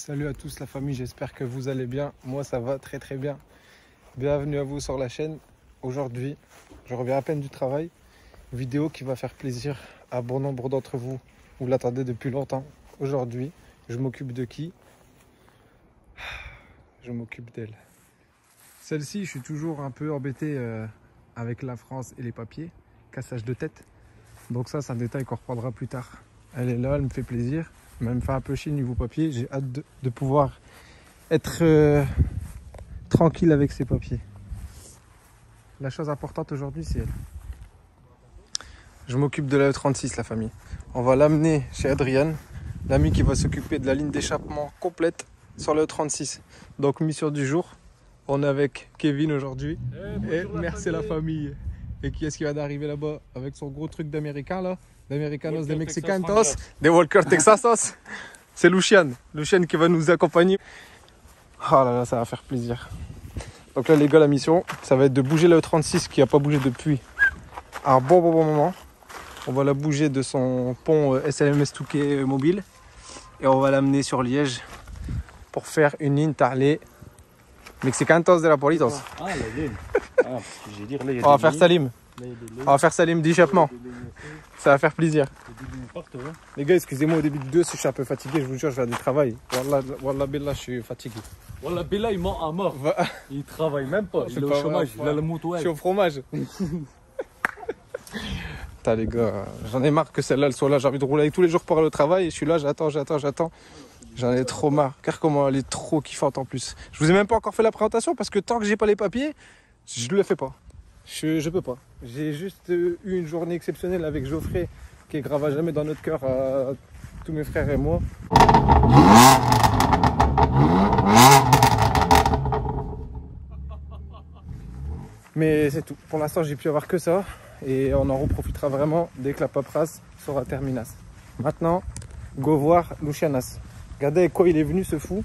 Salut à tous la famille, j'espère que vous allez bien. Moi ça va très très bien. Bienvenue à vous sur la chaîne. Aujourd'hui, je reviens à peine du travail. Vidéo qui va faire plaisir à bon nombre d'entre vous. Vous l'attendez depuis longtemps. Aujourd'hui, je m'occupe de qui? Je m'occupe d'elle. Celle-ci, je suis toujours un peu embêté avec la France et les papiers. Cassage de tête. Donc ça, c'est un détail qu'on reprendra plus tard. Elle est là, elle me fait plaisir. Mais elle me fait un peu chier niveau papier. J'ai hâte de pouvoir être tranquille avec ces papiers. La chose importante aujourd'hui, c'est elle. Je m'occupe de la E36, la famille. On va l'amener chez Adrian, l'ami qui va s'occuper de la ligne d'échappement complète sur la E36. Donc mission du jour, on est avec Kevin aujourd'hui. Et merci la famille. Et qui est-ce qui va d'arriver là-bas avec son gros truc d'américain là? D'americanos, de mexicanos, des Walker Texasos. C'est Lucian qui va nous accompagner. Oh là là, ça va faire plaisir. Donc là les gars, la mission, ça va être de bouger la E36 qui n'a pas bougé depuis un bon moment. On va la bouger de son pont SLMS Touquet mobile. Et on va l'amener sur Liège pour faire une ligne tarlée Mexicanos de la Politos. Ah, la ligne. Ah, parce que j'ai dit, là, On va faire Salim. On va faire Salim d'échappement. Ça va faire plaisir. Les gars, excusez-moi au début du 2 si je suis un peu fatigué, je vous jure, je viens du travail. Wallah Billah, je suis fatigué. Wallah Billah, il ment à mort. Il travaille même pas. Il est au chômage, il a le moto. Je suis au fromage. Putain les gars, j'en ai marre que celle-là elle soit là. J'ai envie de rouler avec tous les jours pour aller au travail. Et je suis là, j'attends. J'en ai trop marre. Car comment elle est trop kiffante en plus. Je vous ai même pas encore fait la présentation parce que tant que j'ai pas les papiers, je le fais pas. Je peux pas. J'ai juste eu une journée exceptionnelle avec Geoffrey qui est gravé à jamais dans notre cœur à tous mes frères et moi. Mais c'est tout. Pour l'instant, j'ai pu avoir que ça. Et on en reprofitera vraiment dès que la paperasse sera terminée. Maintenant, go voir Lucianas. Regardez quoi il est venu ce fou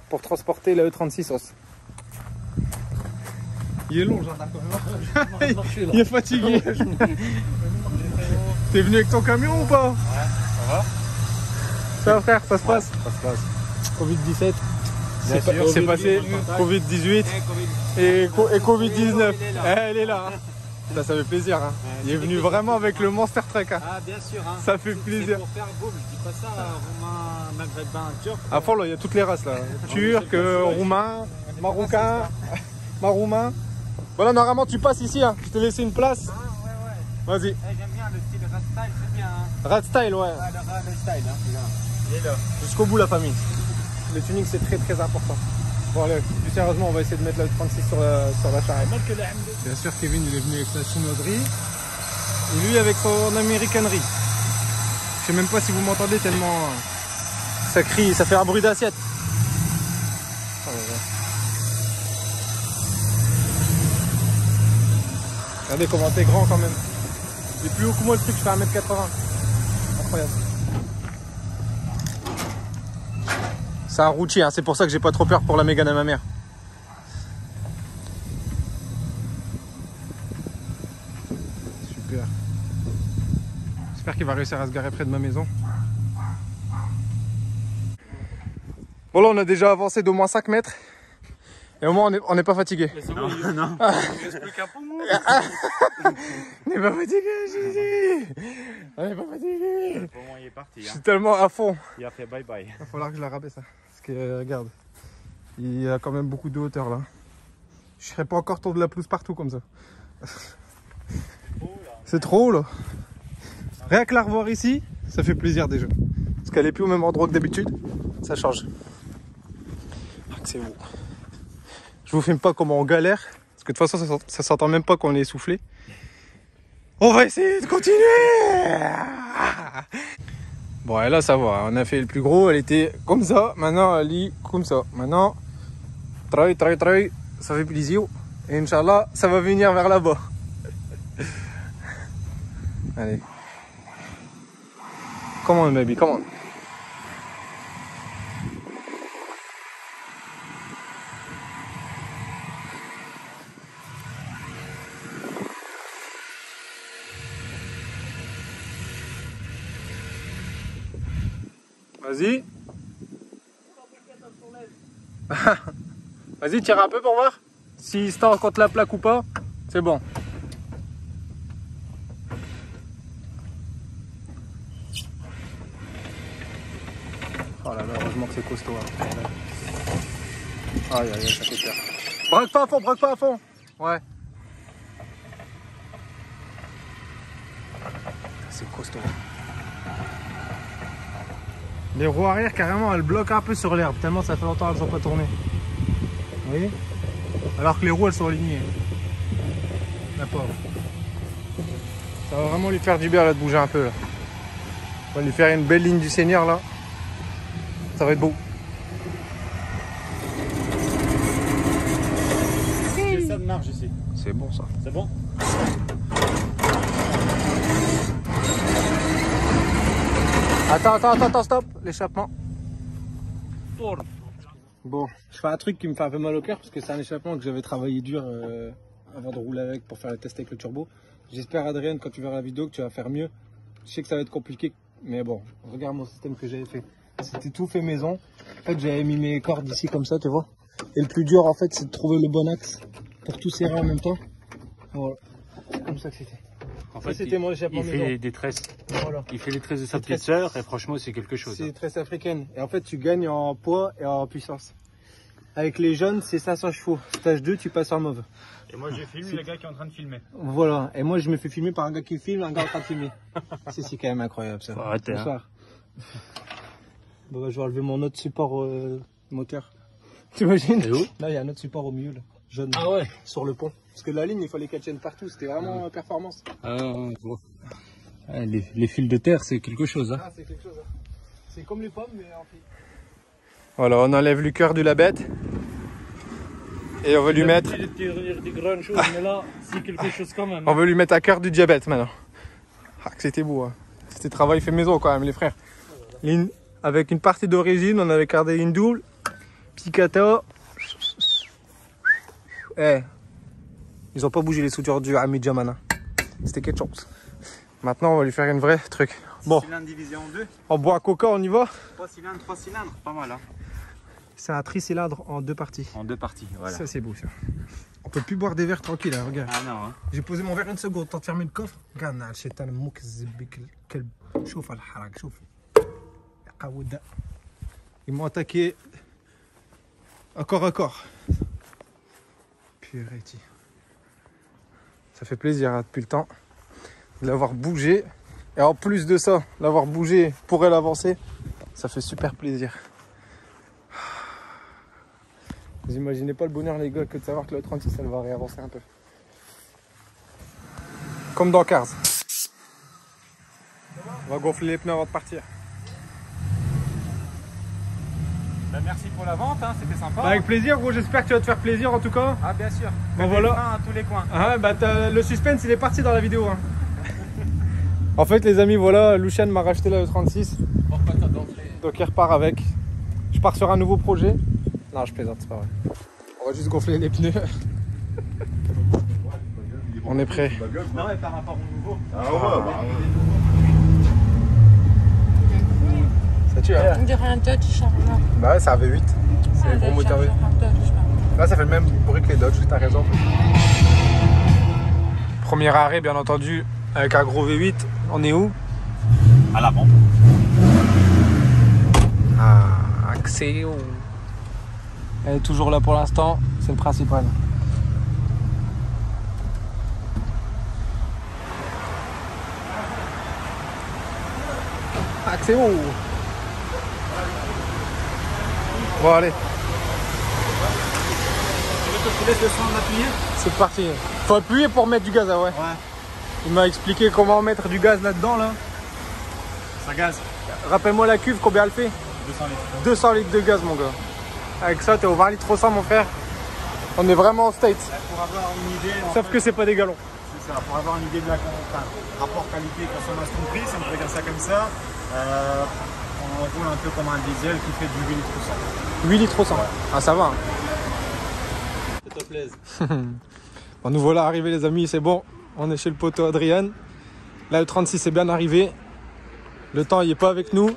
pour transporter la E36 os. Il est long, genre d'accord. Il est fatigué. T'es venu avec ton camion ou pas? Ouais, ça va. Ça va frère, ça se passe? Ça se passe. Covid-17. C'est passé. Covid-18 et Covid-19. Elle est là. Ça fait plaisir. Hein. Il est venu vraiment avec le Monster Truck. Hein. Ah bien sûr. Hein. Ça fait plaisir. Pour faire boum, je dis pas ça, roumain, maghrébin, turc. À fond là, il y a toutes les races là. Turc, roumain, marocain, maroumain. Voilà, normalement tu passes ici. Hein. Je t'ai laissé une place. Ah, ouais. Vas-y. J'aime bien le style rat style, c'est bien. Hein. Rat style, ouais. Ah, le rat style, hein. Il est là. Jusqu'au bout la famille. Le tuning c'est très important. Bon allez, plus sérieusement on va essayer de mettre la 36 sur la charrette. Bien sûr Kevin il est venu avec sa chinoiserie et lui avec son américanerie. Je sais même pas si vous m'entendez tellement ça crie, ça fait un bruit d'assiette. Oh là là. Regardez comment t'es grand quand même. Il est plus haut que moi le truc, je fais 1m80. Incroyable. C'est un routier, hein. C'est pour ça que j'ai pas trop peur pour la Mégane à ma mère. Super. J'espère qu'il va réussir à se garer près de ma maison. Bon là on a déjà avancé d'au moins 5 mètres. Et au moins on n'est pas fatigué. Non. Il reste plus qu'un poumon. On n'est pas fatigué, j'ai dit. On n'est pas fatigué. Le poumon, il est parti. Je Hein. suis tellement à fond. Il a fait bye bye. Il va falloir que je la rabaisse. Hein. Parce que regarde, il y a quand même beaucoup de hauteur là. Je serais pas encore tour de la pelouse partout comme ça. C'est trop haut là. Rien que la revoir ici, ça fait plaisir déjà. Parce qu'elle est plus au même endroit que d'habitude, ça change. Ah, c'est beau. Je vous filme pas comment on galère. Parce que de toute façon ça s'entend même pas qu'on est essoufflé. On va essayer de continuer. Bon et là ça va, on a fait le plus gros, elle était comme ça, maintenant elle est comme ça. Maintenant, travail, ça fait plaisir. Et Inch'Allah, ça va venir vers là-bas. Allez. Come on baby, come on. Vas-y. Vas-y, tire un peu pour voir si se tord contre la plaque ou pas. C'est bon. Oh là là, heureusement que c'est costaud. Hein. Aïe aïe aïe, ça fait peur. Braque pas à fond, braque pas à fond. Ouais. C'est costaud. Les roues arrière, carrément, elles bloquent un peu sur l'herbe, tellement ça fait longtemps qu'elles ne sont pas tournées. Vous voyez? Alors que les roues, elles sont alignées. La pauvre. Ça va vraiment lui faire du bien là, de bouger un peu. Là. On va lui faire une belle ligne du Seigneur là. Ça va être beau. J'ai ça de marge ici. C'est bon ça. C'est bon? Attends, stop. L'échappement. Bon, je fais un truc qui me fait un peu mal au cœur parce que c'est un échappement que j'avais travaillé dur avant de rouler avec pour faire le test avec le turbo. J'espère, Adrien, quand tu verras la vidéo, que tu vas faire mieux. Je sais que ça va être compliqué, mais bon, regarde mon système que j'avais fait. C'était tout fait maison. En fait, j'avais mis mes cordes ici comme ça, tu vois. Et le plus dur, en fait, c'est de trouver le bon axe pour tout serrer en même temps. Voilà, c'est comme ça que c'était. En fait, c'était mon échappement maison. Il fait des tresses. Voilà. Il fait les tresses de sa petite sœur et franchement, c'est quelque chose. C'est des tresses africaines. Et en fait, tu gagnes en poids et en puissance. Avec les jeunes, c'est 500 chevaux. Stage 2, tu passes en mauve. Et moi j'ai filmé le gars qui est en train de filmer. Voilà. Et moi, je me fais filmer par un gars qui filme, un gars en train de filmer. C'est quand même incroyable ça. Faut arrêter, Bonsoir. Bon, je vais enlever mon autre support moteur. T'imagines? Là, il y a un autre support au milieu, là, jaune. Ah ouais. Sur le pont. Parce que la ligne, il fallait qu'elle tienne partout. C'était vraiment performance. Bon. Les fils de terre, c'est quelque chose. Hein. Ah, c'est quelque chose. Hein. C'est comme les pommes, mais en fil. Voilà, on enlève le cœur du labette. Et on va lui mettre. Des grandes choses, mais là, c'est quelque chose quand même. On veut lui mettre à cœur du diabète maintenant. Ah, que c'était beau. Hein. C'était travail fait maison quand même, les frères. Avec une partie d'origine, on avait gardé une double. Picata. Ils ont pas bougé les soudures du Hamid Jamana. C'était quelque chose. Maintenant, on va lui faire une vraie truc. Bon. Cylindre divisé en deux. En bois coca, on y va. 3 cylindres, pas mal. Hein. C'est un tricylindre en deux parties. En deux parties, voilà. Ça, c'est beau ça. On peut plus boire des verres tranquilles, hein, regarde. Ah non, hein. J'ai posé mon verre une seconde, temps de fermer le coffre. Regarde, الشيطان مكذب الكلب. شوف الحرق, شوف. Ils m'ont attaqué à corps à corps. Purée. Ça fait plaisir hein, depuis le temps de l'avoir bougé. Et en plus de ça, l'avoir bougé pour elle avancer, ça fait super plaisir. Vous imaginez pas le bonheur les gars que de savoir que le 36 elle va réavancer un peu. Comme dans Cars. On va gonfler les pneus avant de partir. Bah, merci pour la vente, hein, c'était sympa. Bah, avec plaisir gros, j'espère que tu vas te faire plaisir en tout cas. Ah bien sûr. Bon voilà. À tous les coins. Ah bah le suspense il est parti dans la vidéo. Hein. En fait les amis voilà, Lushan m'a racheté la E36. Donc il repart avec. Je pars sur un nouveau projet. Non je plaisante, c'est pas vrai. On va juste gonfler les pneus. On est prêt. Non mais par rapport au nouveau. Ah ouais, bah, Ça tue hein. On dirait un Dodge Charger. Bah ouais c'est un V8. C'est un gros moteur V8. Là ça fait le même bruit que les Dodge, t'as raison. Premier arrêt bien entendu avec un gros V8. On est où? À l'avant. Ah, accès. Elle est toujours là pour l'instant, c'est le principal. Accès. Bon allez. Tu laisses le son d'appuyer? C'est parti. Faut appuyer pour mettre du gaz, ah ouais. Ouais. Il m'a expliqué comment mettre du gaz là-dedans là. Ça gaz. Rappelle-moi la cuve, combien elle fait? 200 litres. 200 litres de gaz mon gars. Avec ça t'es au 20 litres au 100 mon frère. On est vraiment en States. Pour avoir une idée. Sauf que c'est pas des galons. C'est ça, pour avoir une idée de la rapport qualité consommation prix, si on peut dire ça comme ça, on roule un peu comme un diesel qui fait du 8 litres au 100. 8 litres au 100. Ah ça va. Hein. Ça te plaise. Bon, nous voilà arrivés les amis, c'est bon. On est chez le poteau Adrien. Là le 36 est bien arrivé. Le temps il est pas avec nous.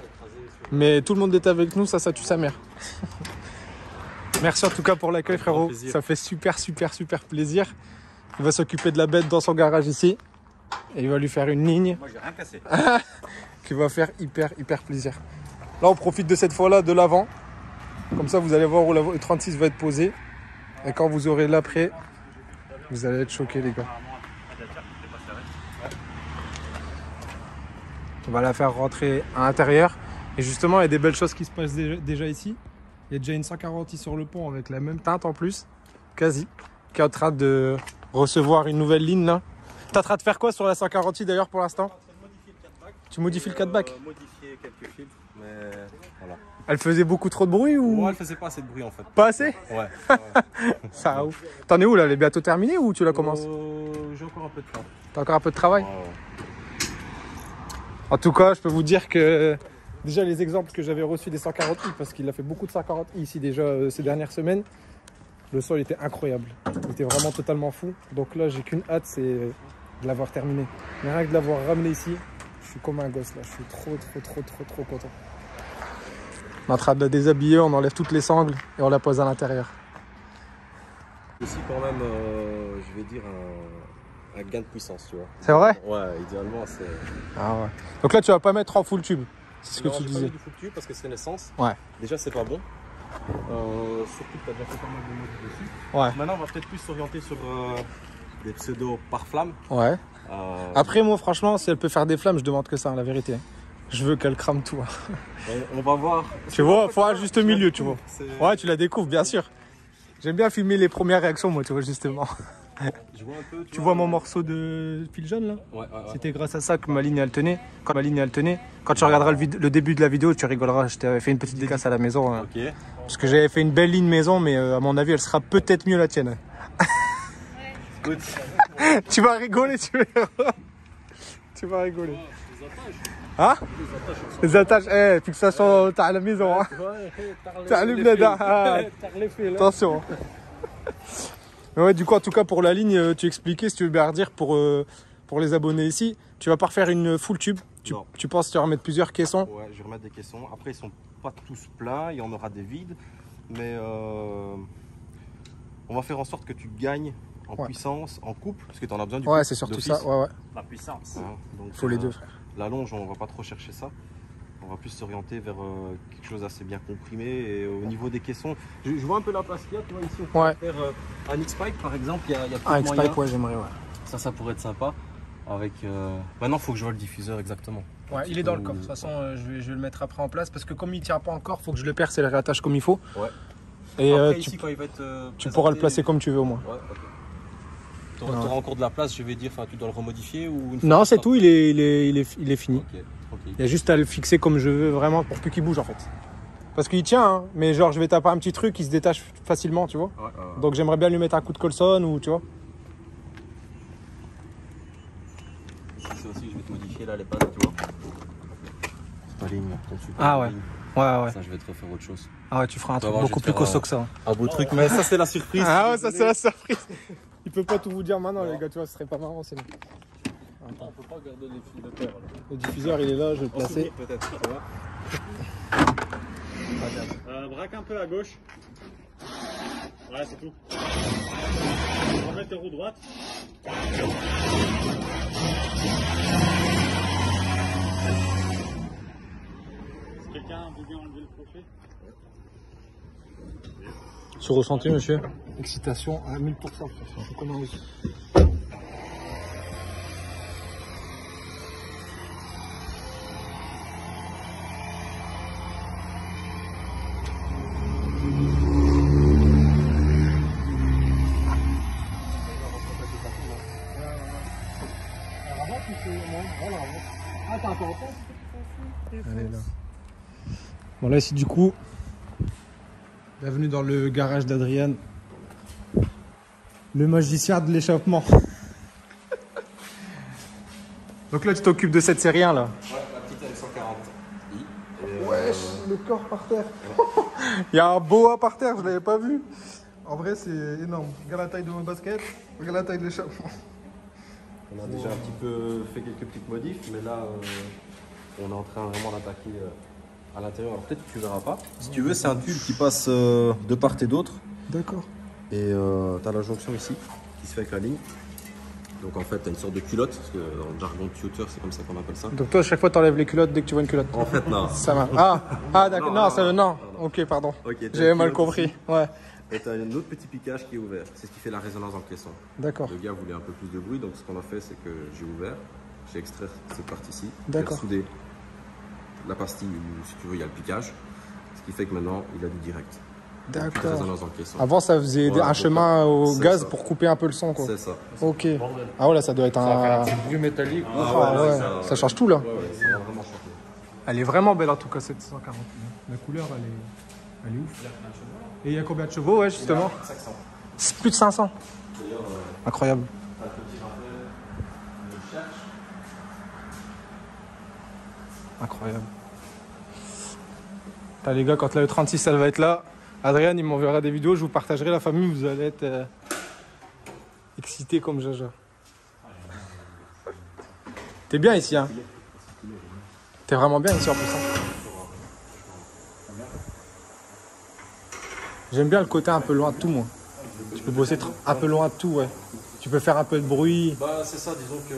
Mais tout le monde est avec nous, ça tue sa mère. Merci en tout cas pour l'accueil, frérot. Ça fait super plaisir. Il va s'occuper de la bête dans son garage ici. Et il va lui faire une ligne. Moi, j'ai rien cassé. Qui va faire hyper plaisir. Là, on profite de cette fois-là de l'avant. Comme ça, vous allez voir où le 36 va être posé. Et quand vous aurez l'après, vous allez être choqués, les gars. On va la faire rentrer à l'intérieur. Et justement, il y a des belles choses qui se passent déjà ici. Il y a déjà une 140i sur le pont avec la même teinte en plus, quasi, qui est en train de recevoir une nouvelle ligne là. T'es en train de faire quoi sur la 140i d'ailleurs pour l'instant? Tu modifies le 4-back? Modifier quelques fils, mais voilà. Elle faisait beaucoup trop de bruit ou? Moi, elle faisait pas assez de bruit en fait. Pas assez? Ouais. Ça a ouf. T'en es où là? Elle est bientôt terminée ou tu la commences? J'ai encore un peu de temps. T'as encore un peu de travail? Ouais. En tout cas, je peux vous dire que déjà les exemples que j'avais reçus des 140i, parce qu'il a fait beaucoup de 140i ici déjà ces dernières semaines, le sol était incroyable. Il était vraiment totalement fou. Donc là, j'ai qu'une hâte, c'est de l'avoir terminé. Mais rien que de l'avoir ramené ici, je suis comme un gosse là. Je suis trop content. On est en train de la déshabiller, on enlève toutes les sangles et on la pose à l'intérieur. Aussi quand même, je vais dire un gain de puissance, tu vois. C'est vrai? Ouais, idéalement c'est... Ah ouais. Donc là, tu vas pas mettre en full tube. C'est ce que Non, tu j'ai pas disais. mis du full tube parce que c'est l'essence. Ouais. Déjà, c'est pas bon. Surtout que tu as déjà fait pas mal de modifs dessus. Ouais. Maintenant, on va peut-être plus s'orienter sur des pseudos par flamme. Ouais. Après, moi, franchement, si elle peut faire des flammes, je demande que ça, hein, la vérité. Je veux qu'elle crame tout. Hein. On va voir. Tu vois, faut un juste milieu, tu vois. Ouais, tu la découvres, bien sûr. J'aime bien filmer les premières réactions, moi, tu vois, justement. Je vois un peu, Tu vois mon morceau de fil jaune, là? Ouais. C'était grâce à ça que ma ligne, elle tenait. Quand tu regarderas le début de la vidéo, tu rigoleras. Je t'avais fait une petite dédicace à la maison. Hein. Ok. Parce que j'avais fait une belle ligne maison, mais à mon avis, elle sera peut-être mieux la tienne. Écoute. Tu vas rigoler, tu verras. Tu vas rigoler. Hein? Les attaches, fixation, t'as à la maison. Hein. T'as les bleda. Attention. Ouais, du coup, en tout cas, pour la ligne, tu expliquais, si tu veux bien redire pour les abonnés ici, tu vas pas refaire une full tube. Tu penses tu vas remettre plusieurs caissons? Ouais, je vais remettre des caissons. Après, ils sont pas tous pleins, il y en aura des vides. Mais on va faire en sorte que tu gagnes en puissance, en coupe, parce que tu en as besoin du coup. Ouais, c'est surtout ça. Ouais. La puissance. Hein, donc, faut les deux, frère. La longe, on va pas trop chercher ça. On va plus s'orienter vers quelque chose d'assez bien comprimé. Et au niveau des caissons, je vois un peu la place qu'il y a. Tu vois, ici, on pourrait faire un X-Pipe par exemple. Il y a un X-Pipe, ouais, j'aimerais, ouais. Ça pourrait être sympa. Avec, maintenant, il faut que je vois le diffuseur exactement. Ouais, il est dans le corps. De toute façon, je vais le mettre après en place parce que comme il tient pas encore, il faut que je le perce et le réattache comme il faut. Ouais. Et après, ici, quand il va être tu pourras le placer comme tu veux au moins. Ouais, ok. Tu auras encore de la place, je vais dire, tu dois le remodifier ou une Non, c'est tout, il est fini. Ok. Il y a juste à le fixer comme je veux vraiment pour plus qu'il bouge en fait. Parce qu'il tient, hein, mais genre je vais taper un petit truc, il se détache facilement, tu vois. Ouais. Donc j'aimerais bien lui mettre un coup de colson ou tu vois. Ça aussi, je vais te modifier là les pattes, tu vois. C'est pas ligne, ton super. Ah ouais. Ligne. Ouais. Ça, je vais te refaire autre chose. Ah ouais, tu feras un truc beaucoup plus costaud que ça. Un beau truc, mais ça, c'est la surprise. Ah ouais, ça c'est la surprise. Il peut pas tout vous dire maintenant, les gars, tu vois, ce serait pas marrant sinon. On peut pas garder les fils de terre. Le diffuseur, il est là, je vais le placer. Peut-être, tu vois. Braque un peu à gauche. Ouais, c'est tout. Remets tes roues droites. Si quelqu'un veut bien enlever le crochet. Sur ressenti, monsieur. Excitation à 1000%. Je suis comme un ouf. Allez, là. Bon là ici du coup, bienvenue dans le garage d'Adrian, le magicien de l'échappement. Donc là tu t'occupes de cette série 1 là. Ouais, la petite M140i. Wesh, le corps par terre. Il y a un boa par terre, je l'avais pas vu. En vrai c'est énorme. Regarde la taille de mon basket, regarde la taille de l'échappement. On a déjà un petit peu fait quelques petites modifs, mais là, on est en train vraiment d'attaquer à l'intérieur. Alors peut-être que tu verras pas. Si tu veux, c'est un tube qui passe de part et d'autre. D'accord. Et tu as la jonction ici qui se fait avec la ligne. Donc en fait, tu as une sorte de culotte, parce que dans le jargon de tuteur, c'est comme ça qu'on appelle ça. Donc toi, à chaque fois, tu enlèves les culottes dès que tu vois une culotte. En fait, non. Ça va. Ah d'accord. Non. Ok, pardon. Okay, j'avais mal compris. Ici. Ouais. Et tu as un autre petit piquage qui est ouvert. C'est ce qui fait la résonance dans le caisson. D'accord. Le gars voulait un peu plus de bruit, donc ce qu'on a fait, c'est que j'ai ouvert, j'ai extrait cette partie-ci, j'ai soudé la pastille où, si tu veux, il y a le piquage, ce qui fait que maintenant, il a du direct. D'accord. Résonance dans le caisson. Avant, ça faisait un chemin au gaz ça. pour couper un peu le son, quoi. C'est ça. Ok. Ah ouais, là, ça doit être un bruit métallique. Ça change tout, là. Ouais, ça va vraiment changer. Elle est vraiment belle, en tout cas, cette 140. La couleur, elle est ouf. Et il y a combien de chevaux, ouais, justement? Plus de 500. Incroyable. Incroyable. T'as les gars, quand la E36 elle va être là, Adrien il m'enverra des vidéos, je vous partagerai la famille, vous allez être excités comme Jaja. T'es bien ici, hein? T'es vraiment bien ici en plus. Hein. J'aime bien le côté un peu loin de tout, moi. Tu peux bosser un peu loin de tout, ouais. Tu peux faire un peu de bruit. Bah, c'est ça, disons que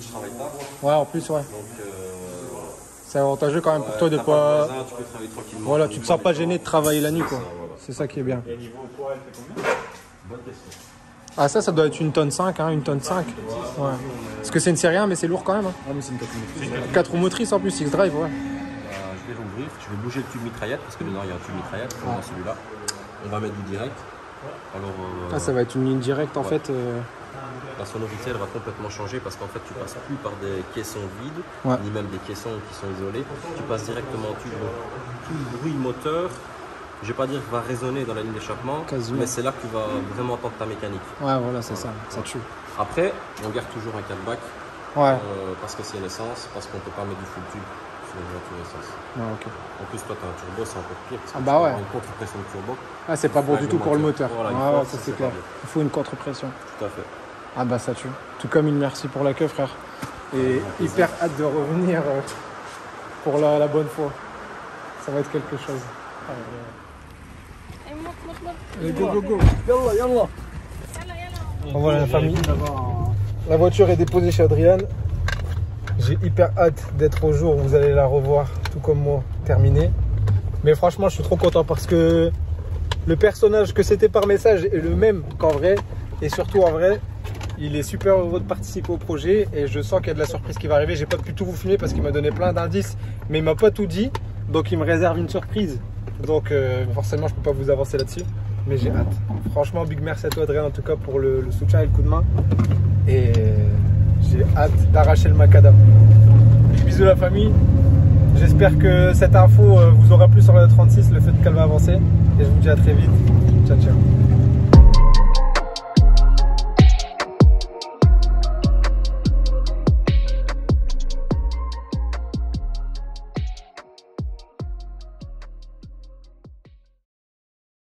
je travaille pas. Ouais, en plus, ouais. Donc, c'est avantageux quand même pour toi de pas. Tu peux travailler tranquillement. Voilà, tu te sens pas gêné de travailler la nuit, quoi. Voilà. C'est ça qui est bien. Et niveau poids, elle fait combien? Bonne question. Ah, ça doit être une tonne 5, hein, une tonne 5. Ouais. Parce que c'est une série 1, mais c'est lourd quand même. Hein. Ah, mais c'est une 4 motrices. 4 roues motrices en plus, X-Drive, ouais. Je vais rouvrir, je vais bouger le tube mitraillette parce que dedans il y a un tube mitraillette, comme dans celui-là. On va mettre du direct. Alors, ça va être une ligne directe en fait. La sonorité elle va complètement changer parce qu'en fait tu passes plus par des caissons vides, ni même des caissons qui sont isolés. Tu passes directement au tube. Tout le bruit moteur, je vais pas dire qu'il va résonner dans la ligne d'échappement, mais c'est là que tu vas vraiment entendre ta mécanique. Ouais, voilà, c'est ça tue. Après, on garde toujours un cutback parce que c'est une essence, parce qu'on peut pas mettre du full tube sur une voiture essence. Ouais, ok. En plus, toi, tu as un turbo, c'est encore pire. Parce que tu as une contre-pression de turbo. Ah, c'est pas bon du tout pour le moteur. Voilà, ça c'est clair. Il faut une contre-pression. Tout à fait. Ah bah ça tue. Tout comme une merci pour la queue, frère. Et hyper hâte de revenir pour la bonne fois. Ça va être quelque chose. Allez, go. Yallah. Voilà la famille. La voiture est déposée chez Adrien. J'ai hyper hâte d'être au jour où vous allez la revoir, tout comme moi, terminée. Mais franchement, je suis trop content parce que le personnage que c'était par message est le même qu'en vrai. Et surtout en vrai, il est super heureux de participer au projet. Et je sens qu'il y a de la surprise qui va arriver. J'ai pas pu tout vous filmer parce qu'il m'a donné plein d'indices. Mais il m'a pas tout dit. Donc il me réserve une surprise. Donc forcément, je peux pas vous avancer là-dessus. Mais j'ai hâte. Franchement, big merci à toi Adrien en tout cas pour le soutien et le coup de main. Et j'ai hâte d'arracher le macadam. Bisous la famille. J'espère que cette info vous aura plu sur la 36, le fait qu'elle va avancer. Et je vous dis à très vite. Ciao.